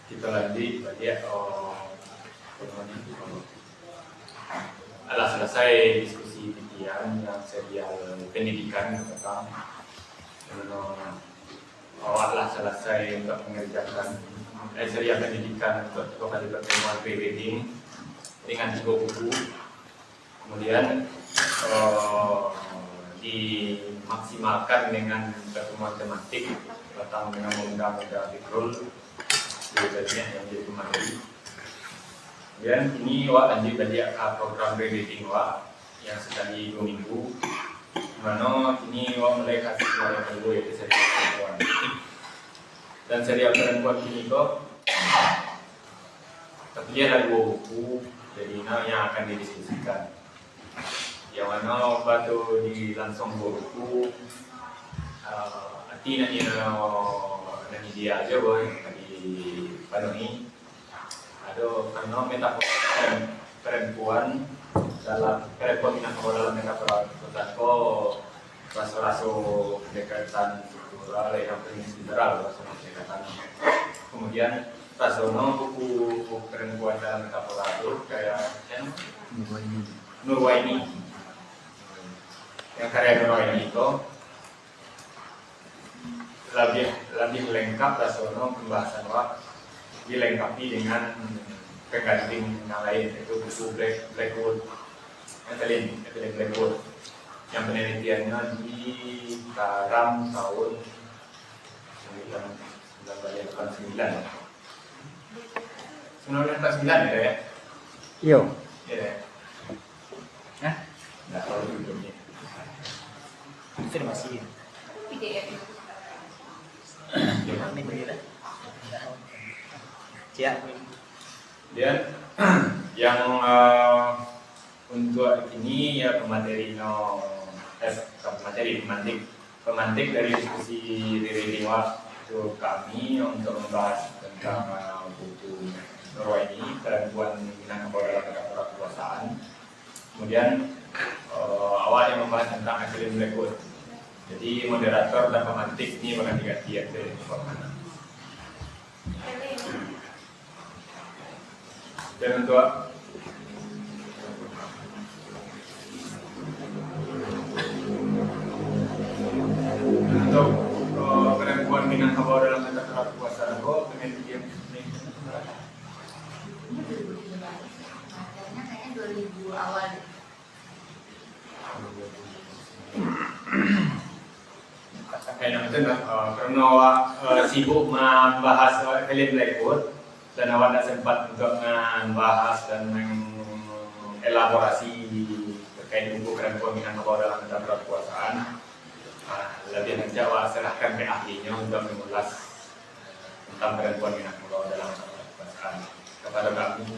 kita lanjut dia telah selesai diskusi pikiran yang serial pendidikan tentang telah selesai untuk mengerjakan serial pendidikan untuk kembali pertemuan pre-reading dengan 3 buku. Kemudian dimaksimalkan dengan pertemuan tematik tentang dengan mudah-mudah fikrul biasanya yang jadi materi. Kemudian ini lanjut tadi program pre-reading yang sekali 2 minggu. Mana ini mulai kasih yang kedua yaitu serial perempuan. Dan serial perempuan ini kok terdiri dari 2 buku, jadi yang akan didiskusikan. Yang mana batu di langsung 2 buku, artinya nanti dia aja boy di penuhi. Ada karena metafora perempuan dalam perempuan dalam metafora kok rasa-rasa pendekatan struktural yang prinsipal pendekatan. Kemudian rasono buku perempuan dalam metafora itu kayak Nurwaini yang karya Nurwaini itu lebih lengkap rasono pembahasan dilengkapi dengan pengganting yang lain, yaitu buku Blackwood Blackwood yang penelitiannya di Karam tahun 1989 ya? Iya. Iya. Hah? Nggak tahu judulnya. Informasi. PDF. Amin begitu. Siap. Dan yang untuk ini ya pemantik dari diskusi reading itu kami untuk membahas tentang buku Nurwaini perempuan Minangkabau dalam metafora kekuasaan. Kemudian awal yang membahas tentang Evelyn Blackwood. Jadi moderator dan pemantik ini berganti-ganti ya dari informasi. Dan untuk perempuan Minangkabau dalam metafora kekuasaan penelitian ini Kayaknya 2000 awal. Kayaknya itu karena sibuk membahas Evelyn Blackwood dan awak tidak sempat untuk membahas dan mengelaborasi terkait buku perempuan Minangkabau dalam metafora kekuasaan. Lebih nanti awak serahkan ke ahlinya untuk mengulas tentang perempuan Minangkabau dalam metafora kekuasaan. Kepada kami,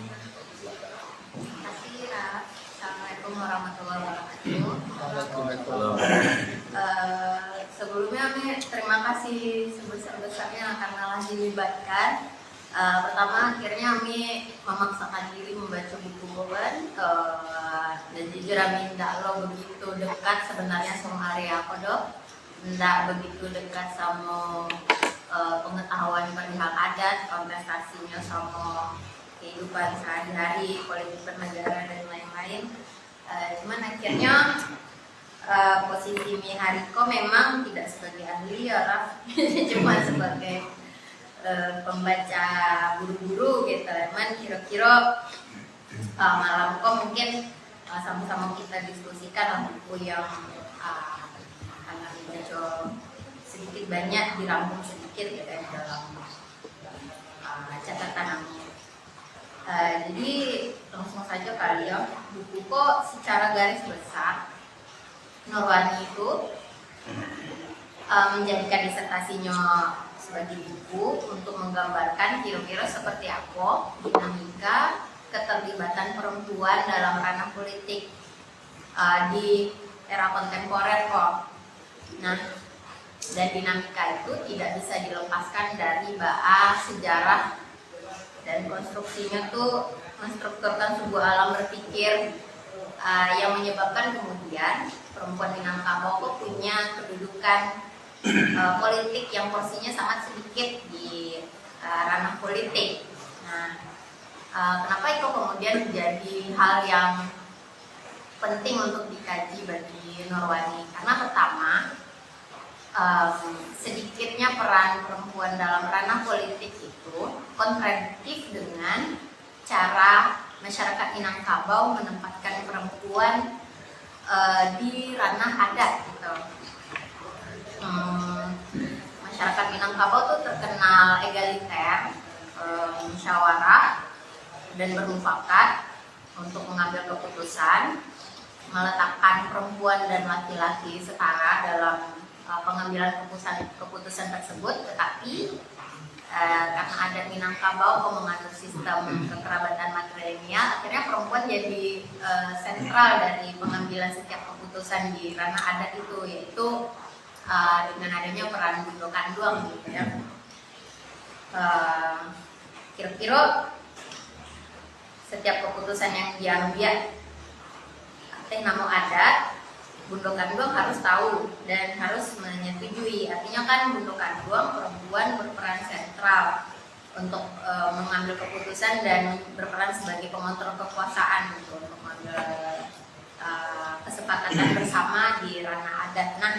silakan. Terima kasih Raf. Assalamualaikum warahmatullahi wabarakatuh. Sebelumnya terima kasih sebesar-besarnya karena telah dilibatkan. Pertama akhirnya kami memaksakan diri membaca buku Bowen dan jujur kami tidak begitu dekat sebenarnya sama area kodok, tidak begitu dekat sama pengetahuan perihal adat, kontestasinya sama kehidupan sehari-hari, politik bernegara dan lain-lain. Cuman akhirnya posisi Mi Hariko memang tidak sebagai ahli ya Raf, cuma sebagai pembaca buru-buru gitu. Cuman kira-kira malam kok mungkin sama-sama kita diskusikan buku yang akan dibaca sedikit banyak, dirangkum sedikit gitu ya dalam catatan kami. Jadi langsung saja kali ya, buku kok secara garis besar Nurwaini itu menjadikan disertasinya sebagai buku untuk menggambarkan kira-kira seperti apa dinamika keterlibatan perempuan dalam ranah politik di era kontemporer kok. Nah, dan dinamika itu tidak bisa dilepaskan dari sejarah dan konstruksinya tuh menstrukturkan sebuah alam berpikir yang menyebabkan kemudian perempuan Minangkabau punya kedudukan politik yang porsinya sangat sedikit di ranah politik. Nah, kenapa itu kemudian menjadi hal yang penting untuk dikaji bagi Nurwani? Karena pertama, sedikitnya peran perempuan dalam ranah politik itu kontradiktif dengan cara masyarakat Minangkabau menempatkan perempuan di ranah adat gitu. Masyarakat Minangkabau tuh terkenal egaliter, musyawarah dan bermufakat untuk mengambil keputusan, meletakkan perempuan dan laki-laki setara dalam pengambilan keputusan tersebut. Tetapi karena adat Minangkabau menganut sistem kekerabatan matrilineal, akhirnya perempuan jadi sentral dari pengambilan setiap keputusan di ranah adat itu, yaitu dengan adanya peran Bundo Kanduang gitu ya. Kira-kira setiap keputusan yang diambil teh namo adat, Bundo Kanduang harus tahu dan harus menyetujui. Artinya kan Bundo Kanduang perempuan berperan sentral untuk mengambil keputusan dan berperan sebagai pengontrol kekuasaan gitu, untuk mengambil kesepakatan bersama di ranah adat. Nah,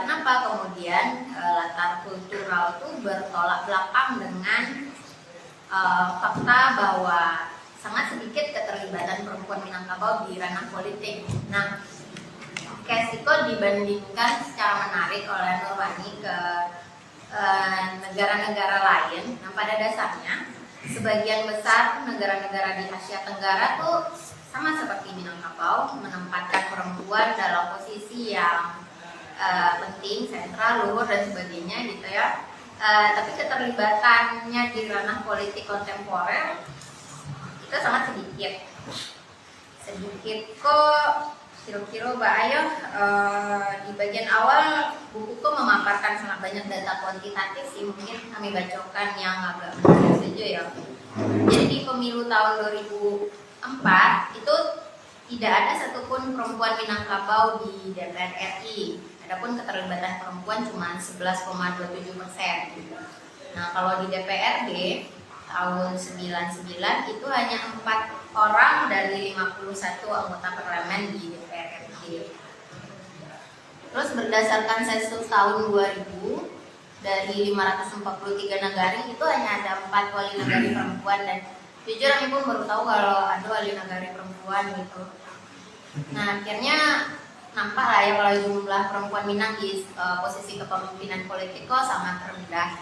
kenapa kemudian latar kultural itu bertolak belakang dengan fakta bahwa sangat sedikit keterlibatan perempuan Minangkabau di ranah politik. Nah, case itu dibandingkan secara menarik oleh Nurwani ke negara-negara lain. Nah, pada dasarnya sebagian besar negara-negara di Asia Tenggara tuh sama seperti Minangkabau, menempatkan perempuan dalam posisi yang penting, sentral, luhur dan sebagainya gitu ya. Tapi keterlibatannya di ranah politik kontemporer itu sangat sedikit kok. Kira-kira Mbak Ayo di bagian awal bukuku memaparkan sangat banyak data kuantitatif sih, mungkin kami bacakan yang agak menarik saja ya. Jadi di pemilu tahun 2004 itu tidak ada satupun perempuan Minangkabau di DPR RI. Adapun keterlibatan perempuan cuma 11,27%. Nah, kalau di DPRD tahun 99 itu hanya 4 orang dari 51 anggota parlemen di DPR RI. Terus berdasarkan sensus tahun 2000 dari 543 negara itu hanya ada 4 wali negari perempuan, dan jujur aku pun baru tahu kalau ada wali negari perempuan gitu. Nah, akhirnya nampak lah ya kalau jumlah perempuan Minang di posisi kepemimpinan politik kok sangat rendah.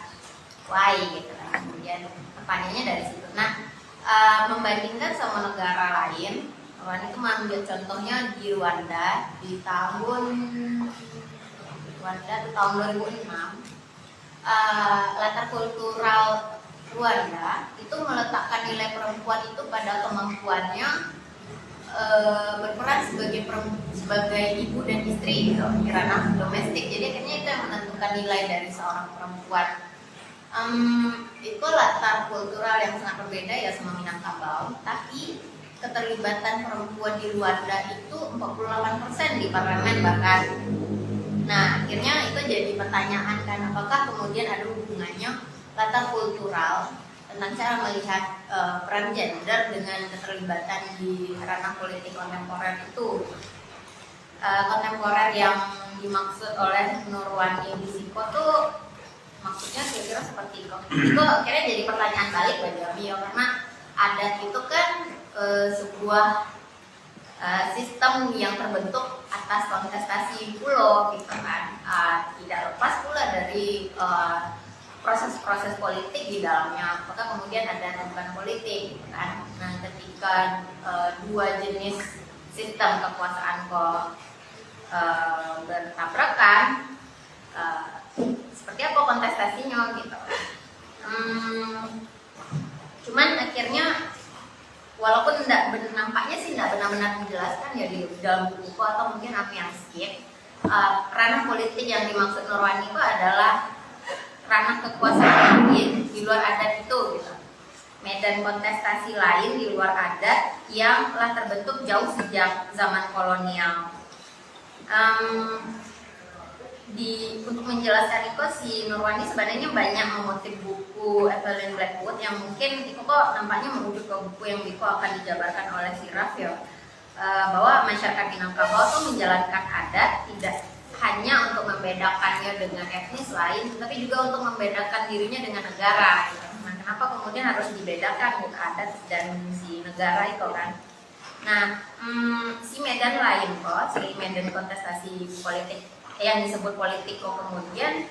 Why gitu kan. Kemudian pertanyaannya dari situ. Nah, membandingkan sama negara lain, Rwanda itu mengambil contohnya di Rwanda di tahun 2006. Latar kultural Rwanda itu meletakkan nilai perempuan itu pada kemampuannya berperan sebagai ibu dan istri gitu, di ranah domestik. Jadi akhirnya itu yang menentukan nilai dari seorang perempuan. Itu latar kultural yang sangat berbeda ya sama Minangkabau, tapi keterlibatan perempuan di Rwanda itu 48% di parlemen bahkan. Nah, akhirnya itu jadi pertanyaan kan, apakah kemudian ada hubungannya latar kultural tentang cara melihat peran gender dengan keterlibatan di ranah politik kontemporer itu. Kontemporer yang dimaksud oleh Nurwani Bisiko tuh maksudnya kira-kira seperti itu. Itu akhirnya jadi pertanyaan balik bagi kami ya, karena adat itu kan sebuah sistem yang terbentuk atas kontestasi pulau gitu kan, tidak lepas pula dari proses-proses politik di dalamnya. Apakah kemudian ada hubungan politik gitu kan. Nah, ketika dua jenis sistem kekuasaan kok bertabrakan, seperti apa kontestasinya gitu. Cuman akhirnya walaupun nampaknya sih tidak benar-benar dijelaskan ya di dalam buku atau mungkin apa yang skip, ranah politik yang dimaksud Nurwani itu adalah ranah kekuasaan lain di luar adat itu gitu. Medan kontestasi lain di luar adat yang telah terbentuk jauh sejak zaman kolonial. untuk menjelaskan itu si Nurwani sebenarnya banyak mengutip buku Evelyn Blackwood yang mungkin itu kok nampaknya merujuk ke buku yang Biko akan dijabarkan oleh si Raf ya. Bahwa masyarakat Minangkabau itu menjalankan adat tidak hanya untuk membedakannya dengan etnis lain, tapi juga untuk membedakan dirinya dengan negara. Gitu. Nah, kenapa kemudian harus dibedakan gitu, adat dan si negara itu kan? Nah, si medan lain kok, si medan kontestasi politik yang disebut politiko kemudian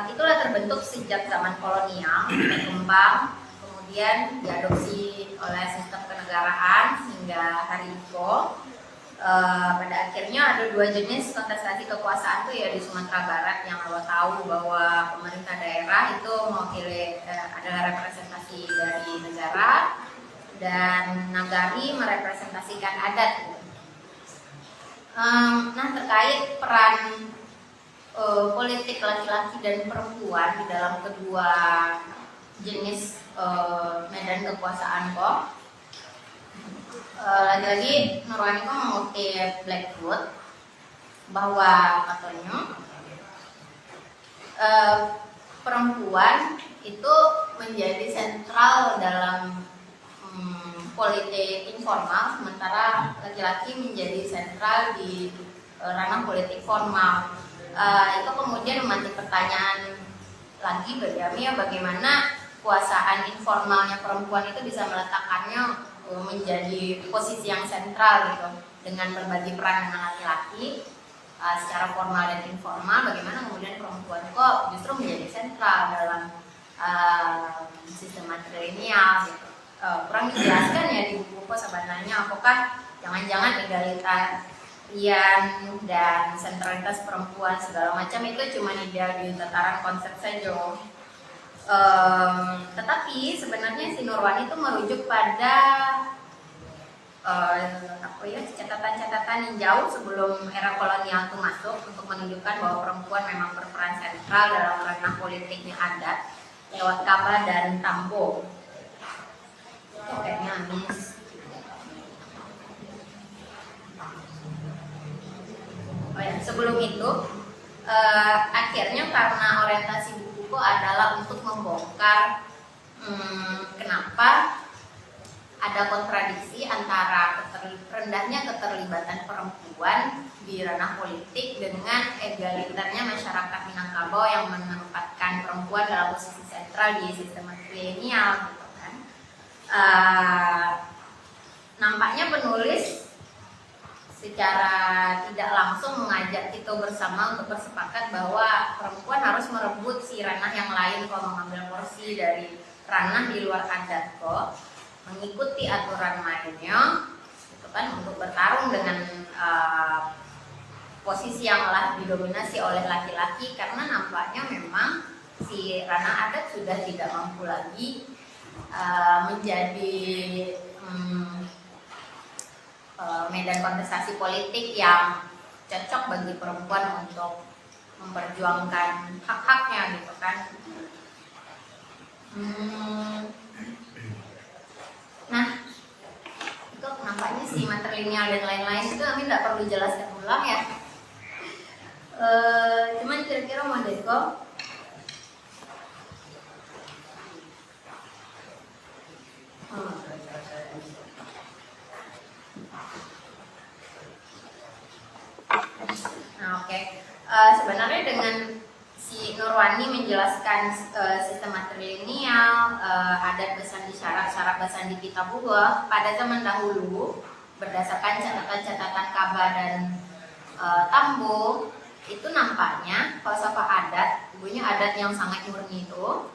itulah terbentuk sejak zaman kolonial, berkembang, kemudian diadopsi oleh sistem kenegaraan hingga hari itu. Pada akhirnya ada dua jenis kontestasi kekuasaan tuh ya di Sumatera Barat yang lo tahu bahwa pemerintah daerah itu mewakili adalah representasi dari negara dan nagari merepresentasikan adat. Nah, terkait peran politik laki-laki dan perempuan di dalam kedua jenis medan kekuasaan kok. Lagi-lagi Nurwani kok mengutip Blackwood bahwa katanya perempuan itu menjadi sentral dalam politik informal, sementara laki-laki menjadi sentral di ranah politik formal. Itu kemudian memantik pertanyaan lagi bagi kami ya, bagaimana kekuasaan informalnya perempuan itu bisa meletakkannya menjadi posisi yang sentral gitu dengan berbagi peran dengan laki-laki secara formal dan informal. Bagaimana kemudian perempuan kok justru menjadi sentral dalam sistem matrilineal gitu. Kurang dijelaskan ya di buku sebenarnya, apakah jangan-jangan egalitarian dan sentralitas perempuan segala macam itu cuma di tataran konsep saja. Tetapi sebenarnya si Nurwani itu merujuk pada catatan-catatan yang jauh sebelum era kolonial itu masuk untuk menunjukkan bahwa perempuan memang berperan sentral dalam ranah politiknya adat lewat Kaba dan Tambo. Itu kayaknya amis. Sebelum itu akhirnya karena orientasi buku adalah untuk membongkar kenapa ada kontradiksi antara rendahnya keterlibatan perempuan di ranah politik dengan egaliternya masyarakat Minangkabau yang menempatkan perempuan dalam posisi sentral di sistem matrilineal gitu kan. Nampaknya penulis secara tidak langsung mengajak kita bersama untuk bersepakat bahwa perempuan harus merebut si ranah yang lain kok, mengambil porsi dari ranah di luar adat kok, mengikuti aturan mainnya gitu kan, untuk bertarung dengan posisi yang telah didominasi oleh laki-laki, karena nampaknya memang si ranah adat sudah tidak mampu lagi menjadi medan kontestasi politik yang cocok bagi perempuan untuk memperjuangkan hak-haknya gitu kan. Nah, itu nampaknya si matrilineal dan lain-lain itu kami tidak perlu jelaskan ulang ya. Cuman kira-kira mau Deko Nah, oke. Sebenarnya dengan si Nurwani menjelaskan sistem matrilineal, adat bersandi syarat bersandi kita buah pada zaman dahulu berdasarkan catatan-catatan Kaba dan Tambo, itu nampaknya falsafah adat, ibunya adat yang sangat murni itu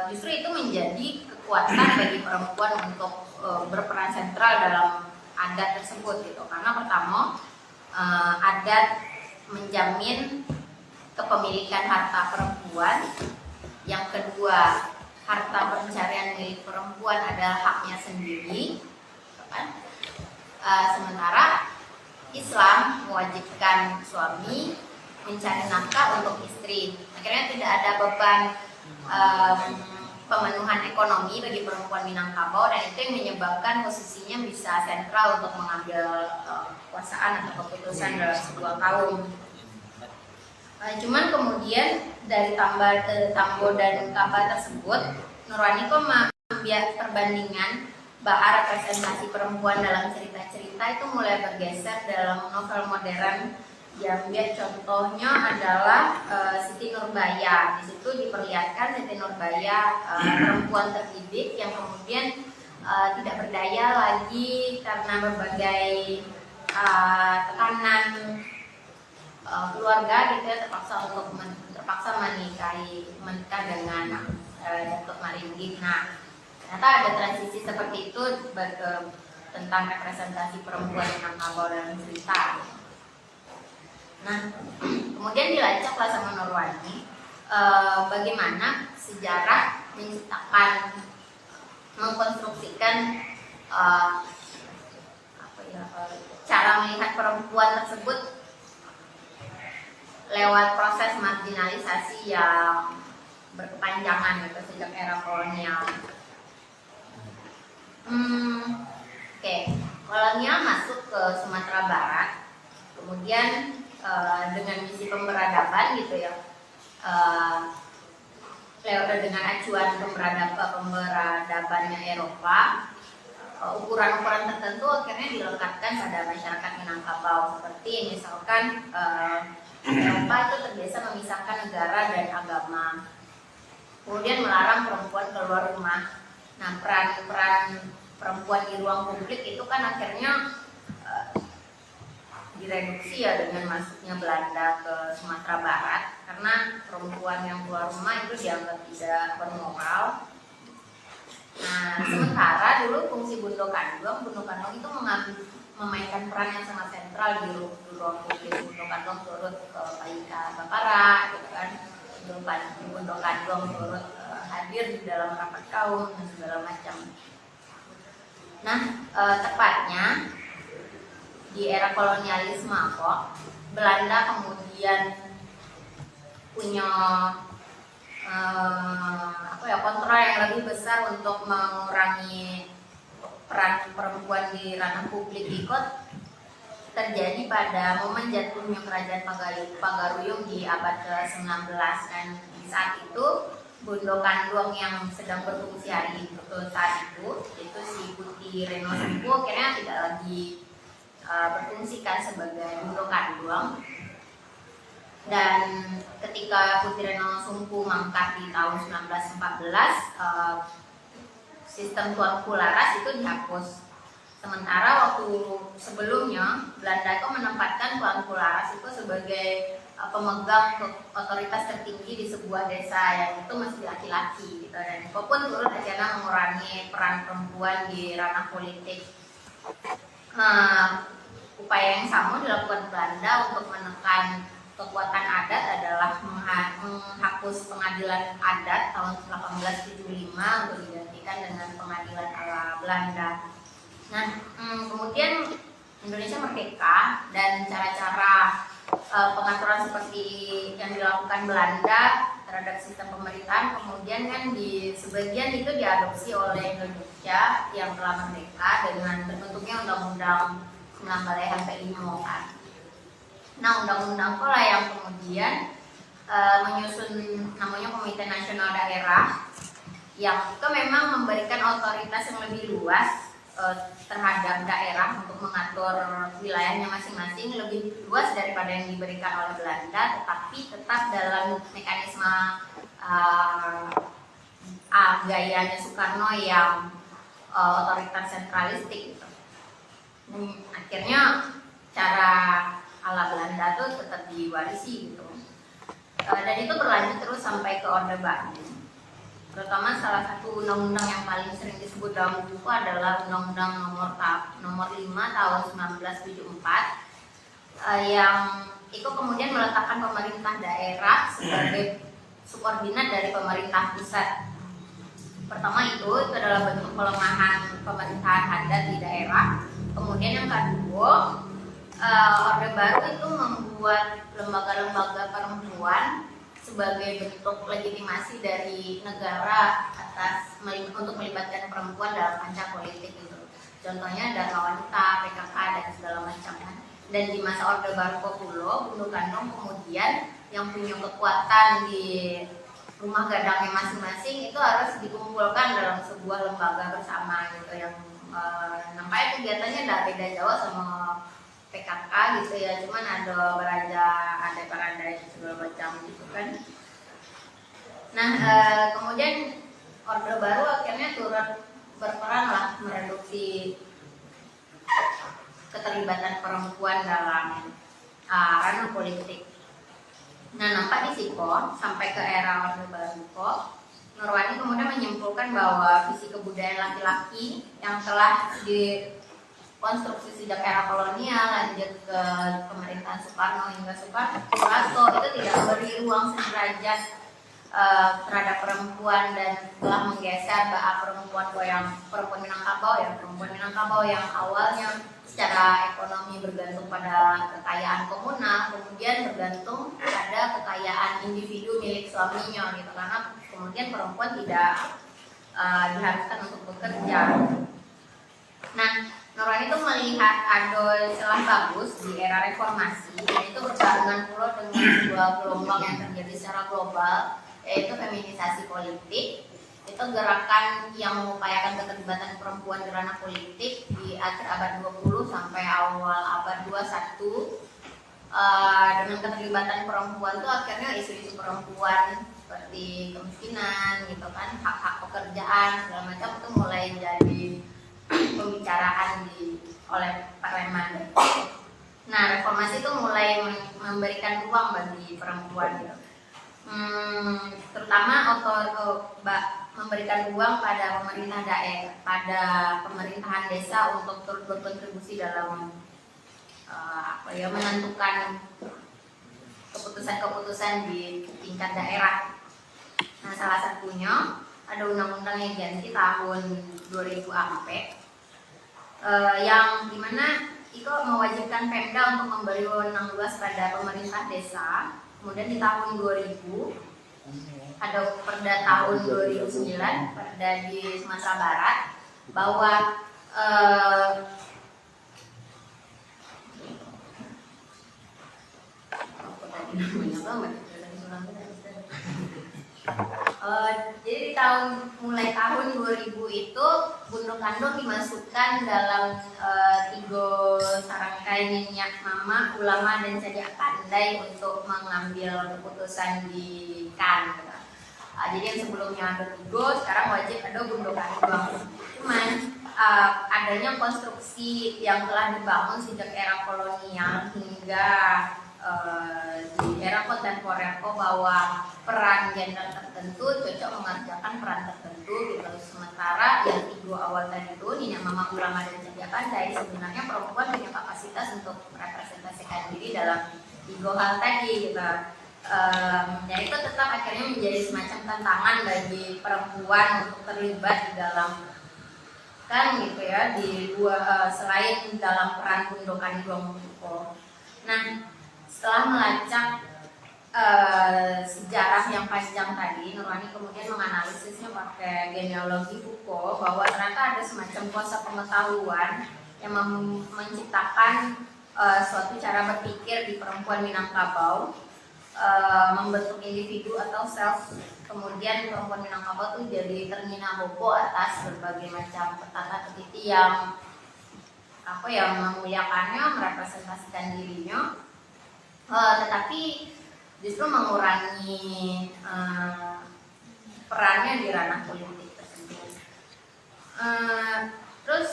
justru itu menjadi kekuatan bagi perempuan untuk berperan sentral dalam adat tersebut gitu. Karena pertama adat menjamin kepemilikan harta perempuan. Yang kedua, harta pencarian milik perempuan adalah haknya sendiri. Sementara Islam mewajibkan suami mencari nafkah untuk istri. Akhirnya tidak ada beban pemenuhan ekonomi bagi perempuan Minangkabau, dan itu yang menyebabkan posisinya bisa sentral untuk mengambil kekuasaan atau keputusan dalam sebuah kaum. Cuman kemudian dari Tambo dan Kaba tersebut, Nurwani kok membuat perbandingan bahwa representasi perempuan dalam cerita-cerita itu mulai bergeser dalam novel modern. Yang dia contohnya adalah Siti Nurbaya. Di situ diperlihatkan Siti Nurbaya perempuan terdidik yang kemudian tidak berdaya lagi karena berbagai tekanan keluarga gitu ya, terpaksa menikah dengan Datuk Maringgi. Nah, ternyata ada transisi seperti itu tentang representasi perempuan yang Kabau dalam cerita. Nah, kemudian dilacaklah sama Nurwani bagaimana sejarah menciptakan, mengkonstruksikan cara melihat perempuan tersebut lewat proses marginalisasi yang berkepanjangan gitu sejak era kolonial. Kolonial masuk ke Sumatera Barat, kemudian dengan misi pemberadaban gitu ya, dengan acuan pemberadabannya Eropa, ukuran-ukuran tertentu akhirnya dilekatkan pada masyarakat Minangkabau, seperti misalkan Eropa itu terbiasa memisahkan negara dan agama, kemudian melarang perempuan keluar rumah. Nah, peran perempuan di ruang publik itu kan akhirnya direduksi ya dengan masuknya Belanda ke Sumatera Barat, karena perempuan yang keluar rumah itu dianggap tidak bermoral. Nah, sementara dulu fungsi Bundo Kandung itu memainkan peran yang sangat sentral di ruang publik. Bundo Kandung turut ke Paika Bapara gitu kan, Bundo Kandung turut hadir di dalam rapat kaum dan segala macam. Nah, tepatnya di era kolonialisme kok Belanda kemudian punya kontrol yang lebih besar untuk mengurangi peran perempuan di ranah publik. Ikut terjadi pada momen jatuhnya kerajaan Pagaruyung di abad ke-19, dan di saat itu Bundo Kandung yang sedang berfungsi saat itu si Putih Reno Sumpu akhirnya tidak lagi berfungsikan sebagai Bundo Kandung. Dan ketika Putih Reno Sumpu mangkat di tahun 1914, sistem Tuanku Laras itu dihapus. Sementara waktu sebelumnya Belanda itu menempatkan Tuanku Laras itu sebagai pemegang otoritas tertinggi di sebuah desa yang itu masih laki-laki gitu, dan itu pun turut akhirnya mengurangi peran perempuan di ranah politik. Upaya yang sama dilakukan Belanda untuk menekan kekuatan adat adalah menghapus pengadilan adat tahun 1875 untuk digantikan dengan pengadilan ala Belanda. Nah, kemudian Indonesia merdeka, dan cara-cara pengaturan seperti yang dilakukan Belanda terhadap sistem pemerintahan kemudian kan di sebagian itu diadopsi oleh Indonesia yang telah merdeka dengan terbentuknya Undang-Undang 9 Balehan Pelimo kan. Nah, undang-undang pola yang kemudian menyusun namanya Komite Nasional Daerah, yang itu memang memberikan otoritas yang lebih luas terhadap daerah untuk mengatur wilayahnya masing-masing, lebih luas daripada yang diberikan oleh Belanda, tetapi tetap dalam mekanisme gayanya Soekarno yang otoritas sentralistik gitu. Akhirnya cara ala Belanda tuh tetap diwarisi gitu, dan itu berlanjut terus sampai ke Orde Baru. Terutama salah satu undang-undang yang paling sering disebut dalam buku adalah Undang-Undang nomor 5 tahun 1974, yang itu kemudian meletakkan pemerintah daerah sebagai subordinat dari pemerintah pusat. Pertama itu adalah bentuk pelemahan pemerintahan adat di daerah. Kemudian yang kedua, Orde Baru itu membuat lembaga-lembaga perempuan sebagai bentuk legitimasi dari negara untuk melibatkan perempuan dalam kancah politik itu. Contohnya Dharma Wanita, PKK dan segala macam kan. Dan di masa Orde Baru Populo, Bundo Kandung kemudian yang punya kekuatan di rumah gadangnya masing-masing itu harus dikumpulkan dalam sebuah lembaga bersama gitu yang nampaknya kegiatannya tidak beda jauh sama PKK gitu ya, cuman ada beraja, ada perandai segala macam gitu kan. Nah kemudian Orde Baru akhirnya turut berperan lah mereduksi keterlibatan perempuan dalam ranah politik. Nah, nampak di Siko sampai ke era Orde Baru kok, Nurwani kemudian menyimpulkan bahwa visi kebudayaan laki-laki yang telah dikonstruksi sejak era kolonial lanjut ke pemerintahan Soekarno hingga Soeharto itu tidak memberi ruang sederajat terhadap perempuan dan telah menggeser perempuan Minangkabau yang awalnya secara ekonomi bergantung pada kekayaan komunal, kemudian bergantung pada kekayaan individu milik suaminya gitu, karena kemudian perempuan tidak diharuskan untuk bekerja. Nah, Nurwani itu melihat ada celah bagus di era reformasi, yaitu berbarengan pula dengan sebuah gelombang yang terjadi secara global, yaitu feminisasi politik. Itu gerakan yang mengupayakan keterlibatan perempuan di ranah politik di akhir abad 20 sampai awal abad 21. Dengan keterlibatan perempuan itu akhirnya isu-isu perempuan seperti kemiskinan gitu kan, hak-hak pekerjaan segala macam itu mulai jadi pembicaraan oleh Parlemen. Nah, reformasi itu mulai memberikan ruang bagi perempuan gitu. Terutama memberikan ruang pada pemerintah daerah, pada pemerintahan desa untuk turut berkontribusi dalam menentukan keputusan-keputusan di tingkat daerah. Nah, salah satunya ada undang-undang yang diganti tahun 2000 yang dimana itu mewajibkan Pemda untuk memberi wewenang luas pada pemerintah desa. Kemudian di tahun 2000 ada Perda tahun 2009, Perda di Sumatera Barat, bahwa jadi mulai tahun 2000 itu Bundok Kandung dimasukkan dalam 3 sarangkai minyak mama, ulama dan saja pandai untuk mengambil keputusan di KAN. Jadi yang sebelumnya ada 3, sekarang wajib ada Bundok Kandung. Cuman adanya konstruksi yang telah dibangun sejak era kolonial hingga di era kontemporer bahwa peran gender tertentu cocok mengerjakan peran tertentu gitu. Sementara yang 3 awal tadi itu minyak mama, ulama dan saja pandai, sebenarnya perempuan punya kapasitas untuk merepresentasikan diri dalam 3 hal tadi gitu. Ya itu tetap akhirnya menjadi semacam tantangan bagi perempuan untuk terlibat di dalam kan gitu ya di selain dalam peran gundokan Gompo. Nah, setelah melacak sejarah yang panjang tadi, Nurwani kemudian menganalisisnya pakai genealogi Foucault bahwa ternyata ada semacam kuasa pengetahuan yang menciptakan suatu cara berpikir di perempuan Minangkabau, membentuk individu atau self. Kemudian perempuan Minangkabau itu jadi terngina bobo atas berbagai macam petata petiti yang memuliakannya, merepresentasikan dirinya, tetapi justru mengurangi perannya di ranah politik tersebut. Terus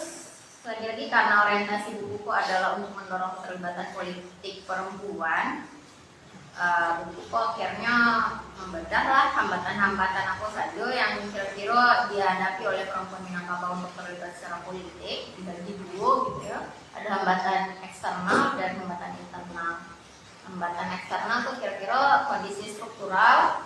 lagi-lagi karena orientasi buku adalah untuk mendorong keterlibatan politik perempuan, buku akhirnya membedahlah hambatan-hambatan apa saja yang kira-kira dihadapi oleh perempuan Minangkabau untuk terlibat secara politik, dibagi 2 gitu ya. Ada hambatan eksternal dan hambatan internal. Hambatan eksternal tuh kira-kira kondisi struktural,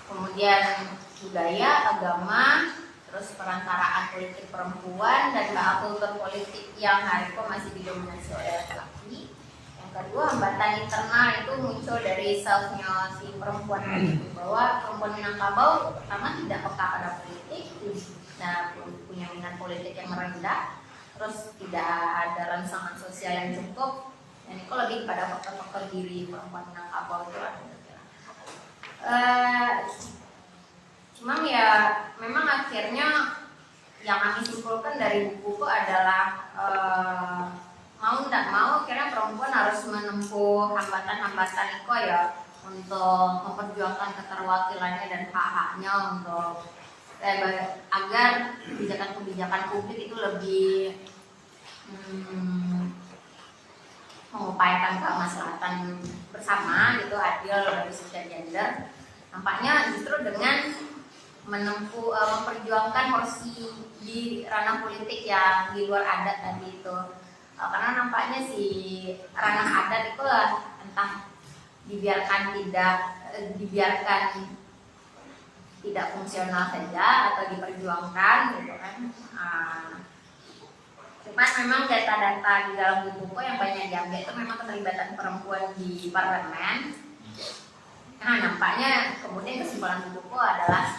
kemudian budaya, agama, terus perantaraan politik perempuan dan kultur politik yang hari itu masih didominasi oleh laki-laki. Yang kedua, hambatan internal itu muncul dari self-nya si perempuan itu, bahwa perempuan Minangkabau pertama tidak peka pada politik, punya minat politik yang merendah, terus tidak ada rangsangan sosial yang cukup. Dan itu lebih pada faktor-faktor diri perempuan Minangkabau itu ada. Cuman ya memang akhirnya yang kami simpulkan dari buku adalah mau tidak mau akhirnya perempuan harus menempuh hambatan-hambatan itu ya untuk memperjuangkan keterwakilannya dan hak-haknya untuk agar kebijakan-kebijakan publik itu lebih mengupayakan kemaslahatan bersama gitu, adil bagi setiap gender. Nampaknya justru dengan memperjuangkan porsi di ranah politik yang di luar adat tadi itu, karena nampaknya si ranah adat itu lah entah dibiarkan tidak fungsional saja atau diperjuangkan gitu kan. Cuman memang data-data di dalam buku yang banyak diambil itu memang keterlibatan perempuan di parlemen. Nah nampaknya kemudian kesimpulan buku adalah